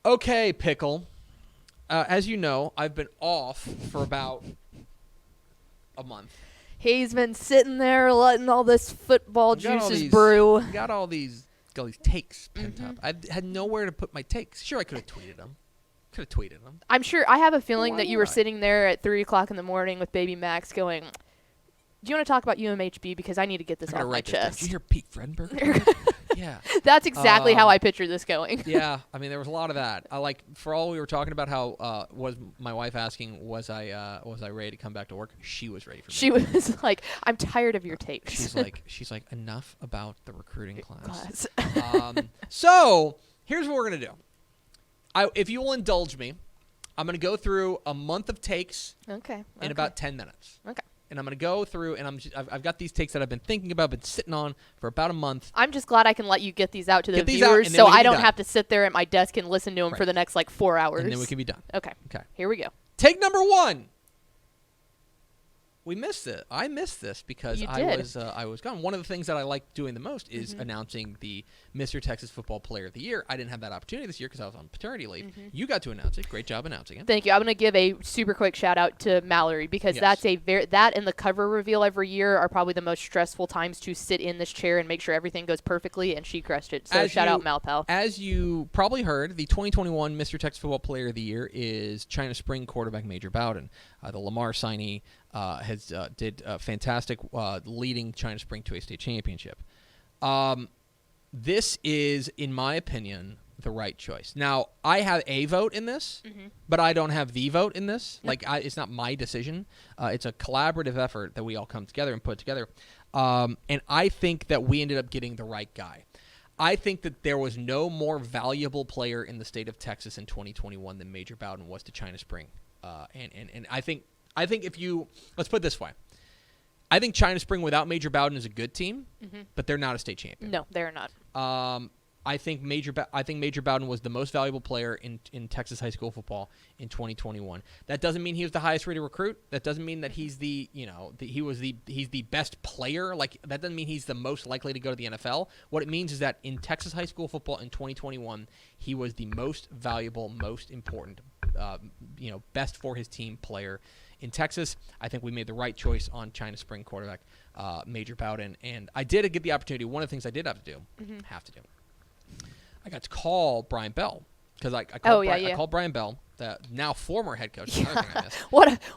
Okay, Pickle. As you know, I've been off for about a month. He's been sitting there letting all this football juices brew. Got all these takes pent up. I had nowhere to put my takes. Sure, I could have tweeted them. I'm sure. I have a feeling Why that you would were I? sitting there at 3 o'clock in the morning with baby Max going, do you want to talk about UMHB? Because I need to get this I gotta off my write this down. Did chest. you hear Pete Frenberg? Yeah. That's exactly how I picture this going. Yeah, I mean there was a lot of that. For all we were talking about how was my wife asking was I ready to come back to work? She was ready for me. She was like, I'm tired of your tapes. She's like enough about the recruiting class. So here's what we're gonna do. If you will indulge me, I'm gonna go through a month of takes Okay. in about 10 minutes. Okay. And I'm going to go through, and I've got these takes that I've been thinking about, been sitting on for about a month. I'm just glad I can let you get these out to the Get these out, viewers and then so we can I be don't done. have to sit there at my desk and listen to them for the next, 4 hours. And then we can be done. Okay. Okay. Here we go. Take number 1. We missed it. I missed this because You I did. was gone. One of the things that I like doing the most is announcing the Mr. Texas Football Player of the Year. I didn't have that opportunity this year because I was on paternity leave. You got to announce it. Great job announcing it. Thank you. I'm going to give a super quick shout out to Mallory because Yes. that's that and the cover reveal every year are probably the most stressful times to sit in this chair and make sure everything goes perfectly, and she crushed it. So shout out Mal Pal. As you probably heard, the 2021 Mr. Texas Football Player of the Year is China Spring quarterback Major Bowden. The Lamar signee did fantastic leading China Spring to a state championship. This is, in my opinion, the right choice. Now, I have a vote in this, but I don't have the vote in this. It's not my decision. It's a collaborative effort that we all come together and put together. And I think that we ended up getting the right guy. I think that there was no more valuable player in the state of Texas in 2021 than Major Bowden was to China Spring. And I think if you – let's put it this way. I think China Spring without Major Bowden is a good team, but they're not a state champion. No, they're not. I think Major Bowden was the most valuable player in Texas high school football in 2021. That doesn't mean he was the highest rated recruit. That doesn't mean that he's he's the best player. Like, that doesn't mean he's the most likely to go to the NFL. What it means is that in Texas high school football in 2021, he was the most valuable, most important, best for his team player in Texas. I think we made the right choice on China Spring quarterback Major Bowden, and I did get the opportunity. One of the things I did have to do, I got to call Brian Bell because I called Brian Bell, the now former head coach. Another thing I missed.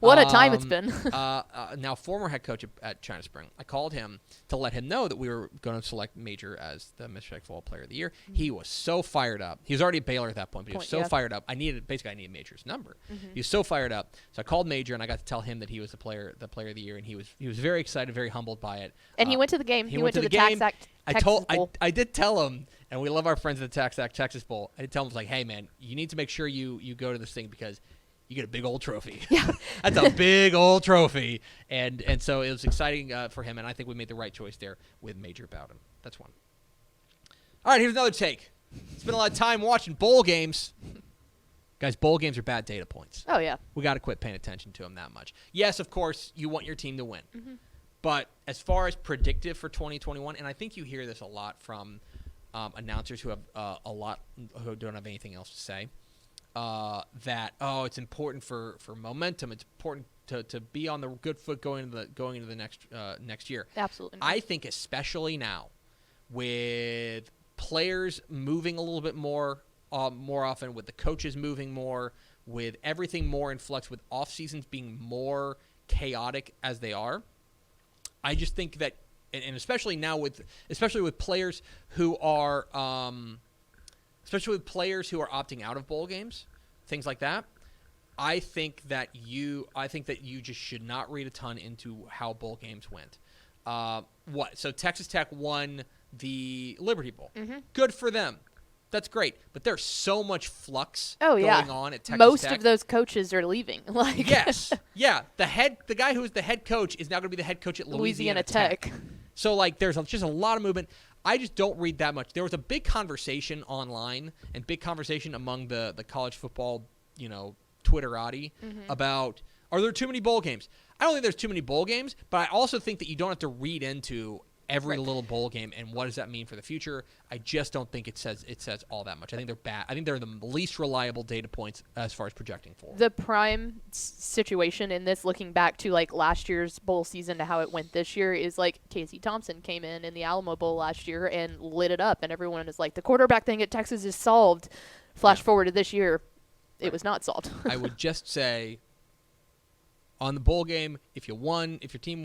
What a time it's been. Now former head coach at China Spring. I called him to let him know that we were going to select Major as the Mr. Football Player of the Year. He was so fired up. He was already at Baylor at that point, but he was so fired up. I needed Major's number. He was so fired up. So I called Major and I got to tell him that he was the player of the year, and he was very excited, very humbled by it. And he went to the game. He went to the game. Tax Act Texas Bowl. I did tell him, and we love our friends at the Tax Act Texas Bowl. I did tell him, I was like, hey man, you need to make sure you go to this thing because you get a big old trophy. Yeah. That's a big old trophy. And so it was exciting for him, and I think we made the right choice there with Major Bowden. That's one. All right, here's another take. Spent a lot of time watching bowl games. Guys, bowl games are bad data points. Oh, yeah. We got to quit paying attention to them that much. Yes, of course, you want your team to win. But as far as predictive for 2021, and I think you hear this a lot from announcers who have who don't have anything else to say, that it's important for momentum. It's important to be on the good foot going into the next year. Absolutely. I think especially now, with players moving a little bit more often, with the coaches moving more, with everything more in flux, with off seasons being more chaotic as they are. I just think that, and especially now with players who are opting out of bowl games, things like that. I think that you just should not read a ton into how bowl games went. So Texas Tech won the Liberty Bowl. Good for them. That's great. But there's so much flux going on at Texas Most Tech. of those coaches are leaving. Yes. Yeah. The guy who's the head coach is now going to be the head coach at Louisiana Tech. So, there's just a lot of movement. I just don't read that much. There was a big conversation online and big conversation among the college football, Twitterati about, are there too many bowl games? I don't think there's too many bowl games, but I also think that you don't have to read into every little bowl game, and what does that mean for the future? I just don't think it says all that much. I think they're bad. I think they're the least reliable data points as far as projecting forward. The prime situation in this, looking back to like last year's bowl season to how it went this year, is like Casey Thompson came in the Alamo Bowl last year and lit it up, and everyone is like, the quarterback thing at Texas is solved. Flash forward to this year, it was not solved. I would just say, on the bowl game, if your team won, if your team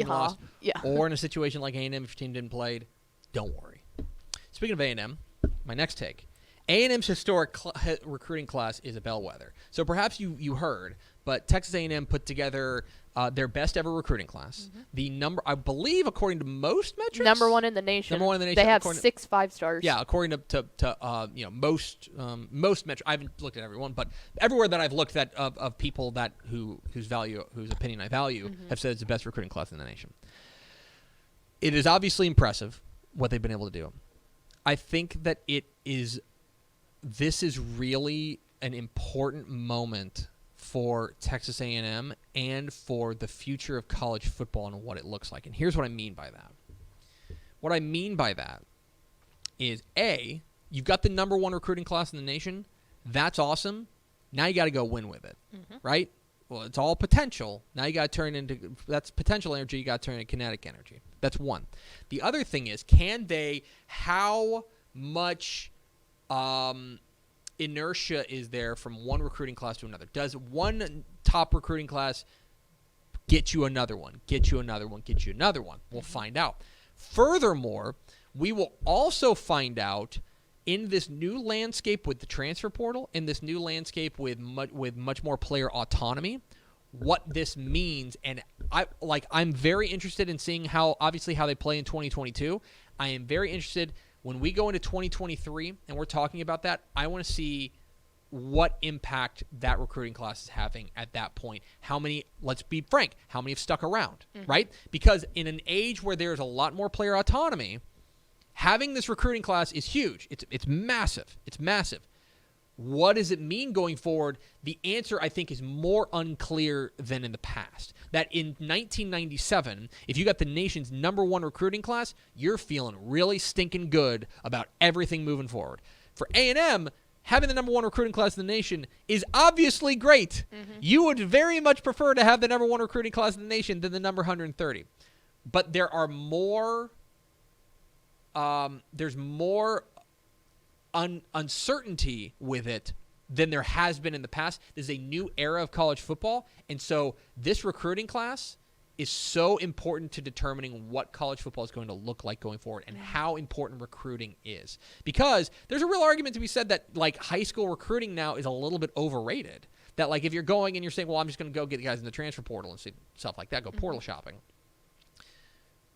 lost, or in a situation like A&M, if your team didn't play, don't worry. Speaking of A&M, my next take. A&M's historic recruiting class is a bellwether. So perhaps you heard, but Texas A&M put together their best ever recruiting class. Mm-hmm. The number, I believe, according to most metrics, number one in the nation. They have 6 5-stars. Yeah, according to most metrics. I haven't looked at everyone, but everywhere that I've looked at of people whose opinion I value have said it's the best recruiting class in the nation. It is obviously impressive what they've been able to do. I think that this is really an important moment for Texas A&M and for the future of college football and what it looks like. And here's what I mean by that. What I mean by that is, A, you've got the number one recruiting class in the nation. That's awesome. Now you got to go win with it, right? Well, it's all potential. Now you got to turn into – that's potential energy. You got to turn into kinetic energy. That's one. The other thing is, how much inertia is there from one recruiting class to another? Does one top recruiting class get you another one, get you another one, get you another one? We'll find out. Furthermore, we will also find out in this new landscape with the transfer portal, in this new landscape with much more player autonomy, what this means. And I'm very interested in seeing how they play in 2022. I am very interested when we go into 2023 and we're talking about that. I want to see what impact that recruiting class is having at that point. How many, let's be frank, how many have stuck around, right? Because in an age where there's a lot more player autonomy, having this recruiting class is huge. It's massive. It's massive. What does it mean going forward? The answer, I think, is more unclear than in the past. That in 1997, if you got the nation's number one recruiting class, you're feeling really stinking good about everything moving forward. For A&M, having the number one recruiting class in the nation is obviously great. You would very much prefer to have the number one recruiting class in the nation than the number 130. But there are more... there's more uncertainty with it than there has been in the past. There's a new era of college football, and so this recruiting class is so important to determining what college football is going to look like going forward and how important recruiting is. Because there's a real argument to be said that like high school recruiting now is a little bit overrated. That like if you're going and you're saying, well, I'm just going to go get the guys in the transfer portal and stuff like that, go portal shopping.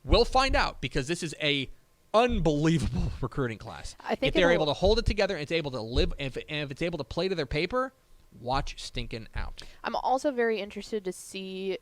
We'll find out, because this is a unbelievable recruiting class. I think if they're able to hold it together and it's able to live, and if it's able to play to their paper, watch stinking out. I'm also very interested to see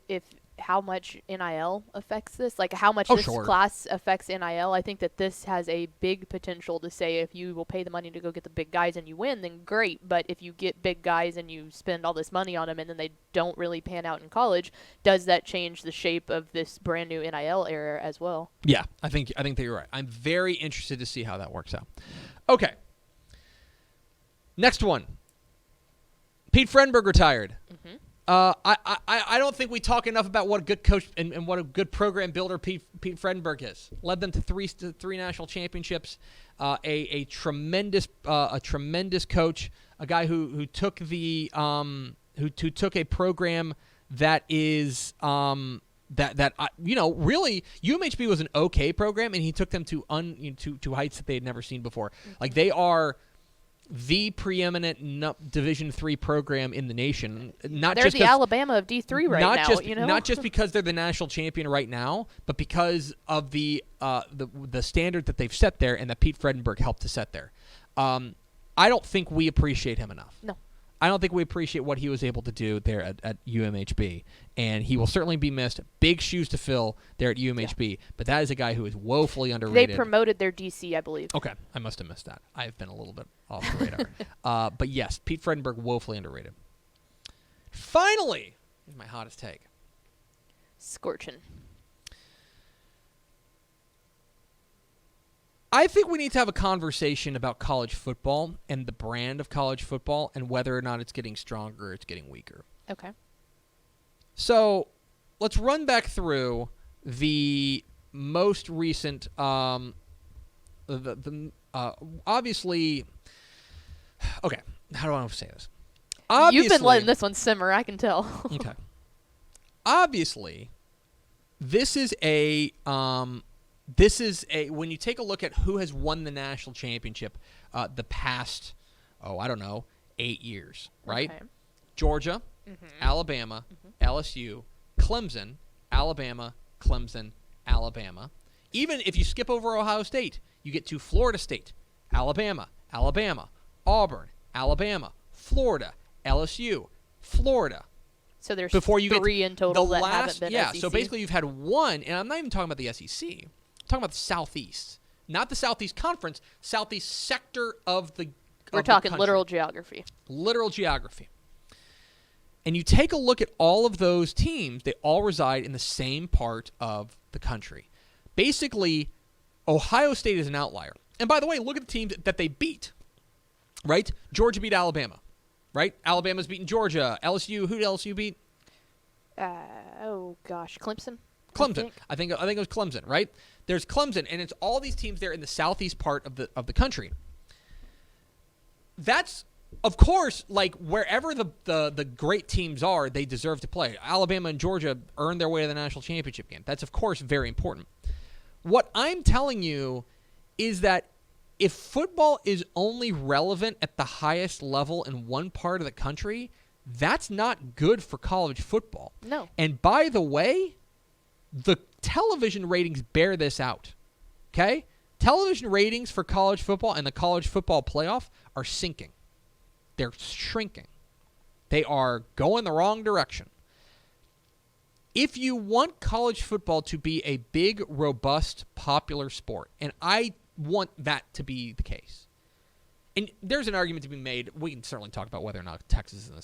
how much NIL affects this, like how much this class affects NIL. I think that this has a big potential to say, if you will pay the money to go get the big guys and you win, then great. But if you get big guys and you spend all this money on them and then they don't really pan out in college, does that change the shape of this brand new NIL era as well? Yeah, I think that you're right. I'm very interested to see how that works out. Okay. Next one. Pete Friedman retired. I don't think we talk enough about what a good coach and what a good program builder Pete Friedman is. Led them to three national championships. A tremendous coach. A guy who took the who took a program that is really UMHB was an okay program, and he took them to heights that they had never seen before. Like, they are the preeminent Division III program in the nation. They're the Alabama of D3 right now. Not just because they're the national champion right now, but because of the standard that they've set there and that Pete Friedman helped to set there. I don't think we appreciate him enough. No. I don't think we appreciate what he was able to do there at UMHB. And he will certainly be missed. Big shoes to fill there at UMHB. Yeah. But that is a guy who is woefully underrated. They promoted their DC, I believe. Okay. I must have missed that. I've been a little bit off the radar. But yes, Pete Friedman, woefully underrated. Finally, here's my hottest take. Scorchin'. I think we need to have a conversation about college football and the brand of college football and whether or not it's getting stronger or it's getting weaker. Okay. So let's run back through the most recent, obviously, okay, how do I want to say this? Obviously, you've been letting this one simmer, I can tell. Okay. Obviously, this is a when you take a look at who has won the national championship the past 8 years, right? Okay. Georgia, Alabama, LSU, Clemson, Alabama, Clemson, Alabama. Even if you skip over Ohio State, you get to Florida State, Alabama, Auburn, Alabama, Florida, LSU, Florida. So there's before you three in total that haven't been SEC. So basically you've had one, and I'm not even talking about the SEC. I'm talking about the Southeast. Not the Southeast Conference, Southeast sector of the We're talking literal geography. Literal geography. And you take a look at all of those teams, they all reside in the same part of the country. Basically, Ohio State is an outlier. And by the way, look at the teams that they beat. Right? Georgia beat Alabama. Right? Alabama's beaten Georgia. LSU, who did LSU beat? Clemson. Clemson. I think it was Clemson, right? There's Clemson, and it's all these teams there in the southeast part of the country. That's, of course, like wherever the great teams are, they deserve to play. Alabama and Georgia earned their way to the national championship game. That's, of course, very important. What I'm telling you is that if football is only relevant at the highest level in one part of the country, that's not good for college football. No. And by the way, the television ratings bear this out. Okay? Television ratings for college football and the college football playoff are sinking. They're shrinking. They are going the wrong direction. If you want college football to be a big, robust, popular sport, and I want that to be the case. And there's an argument to be made. We can certainly talk about whether or not Texas is in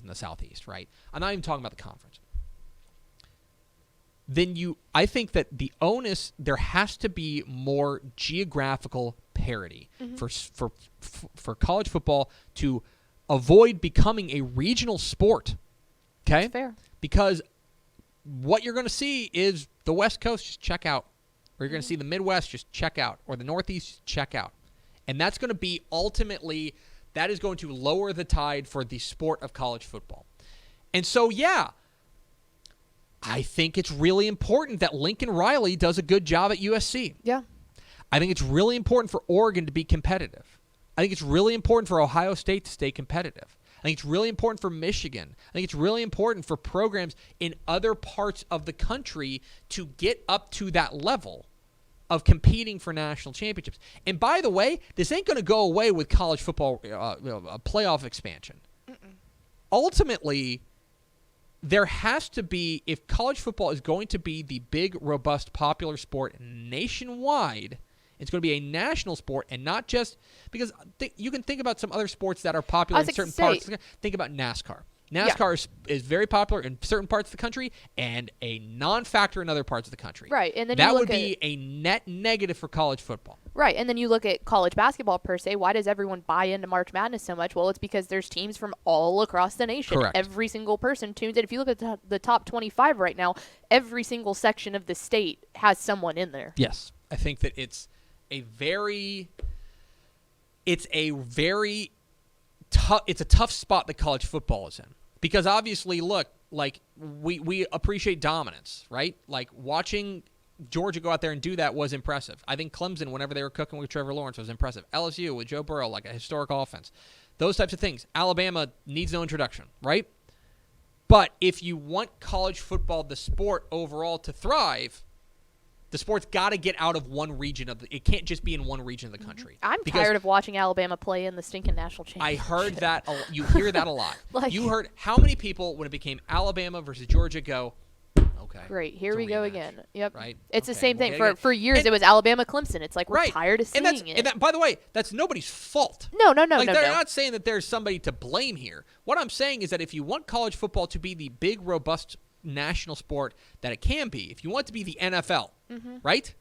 the southeast, right? I'm not even talking about the conference. I think that the onus, there has to be more geographical parity for college football to avoid becoming a regional sport. Okay? That's fair. Because what you're going to see is the West Coast just check out. Or you're going to see the Midwest just check out, or the Northeast just check out. And that's going to be ultimately, that is going to lower the tide for the sport of college football. And so, yeah, I think it's really important that Lincoln Riley does a good job at USC. Yeah. I think it's really important for Oregon to be competitive. I think it's really important for Ohio State to stay competitive. I think it's really important for Michigan. I think it's really important for programs in other parts of the country to get up to that level of competing for national championships. And by the way, this ain't going to go away with college football playoff expansion. Ultimately, there has to be, if college football is going to be the big, robust, popular sport nationwide, it's going to be a national sport and not just because you can think about some other sports that are popular in certain parts. Think about NASCAR. NASCAR is very popular in certain parts of the country and a non-factor in other parts of the country. Right, and then that would be a net negative for college football. Right, and then you look at college basketball per se. Why does everyone buy into March Madness so much? Well, it's because there's teams from all across the nation. Correct. Every single person tunes in. If you look at the top 25 right now, every single section of the state has someone in there. Yes, I think that it's a very tough spot that college football is in. Because obviously, look, like we appreciate dominance, right? Like watching Georgia go out there and do that was impressive. I think Clemson, whenever they were cooking with Trevor Lawrence, was impressive. LSU with Joe Burrow, like a historic offense. Those types of things. Alabama needs no introduction, right? But if you want college football, the sport overall, to thrive, the sport's got to get out of one region it can't just be in one region of the country. I'm tired of watching Alabama play in the stinking national championship. I heard that. You hear that a lot. You heard how many people, when it became Alabama versus Georgia, go, okay. Great, here we go again. Yep. Right? It's the same thing. For years, it was Alabama-Clemson. It's like we're tired of seeing it. And that, by the way, that's nobody's fault. No. They're not saying that there's somebody to blame here. What I'm saying is that if you want college football to be the big, robust national sport that it can be, if you want it to be the NFL, right?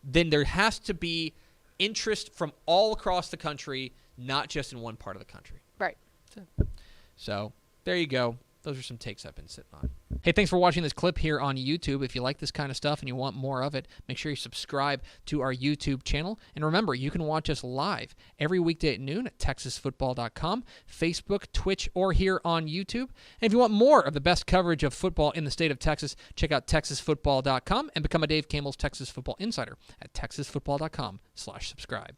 then there has to be interest from all across the country, not just in one part of the country. Right. So there you go. Those are some takes I've been sitting on. Hey, thanks for watching this clip here on YouTube. If you like this kind of stuff and you want more of it, make sure you subscribe to our YouTube channel. And remember, you can watch us live every weekday at noon at TexasFootball.com, Facebook, Twitch, or here on YouTube. And if you want more of the best coverage of football in the state of Texas, check out TexasFootball.com and become a Dave Campbell's Texas Football Insider at TexasFootball.com/subscribe.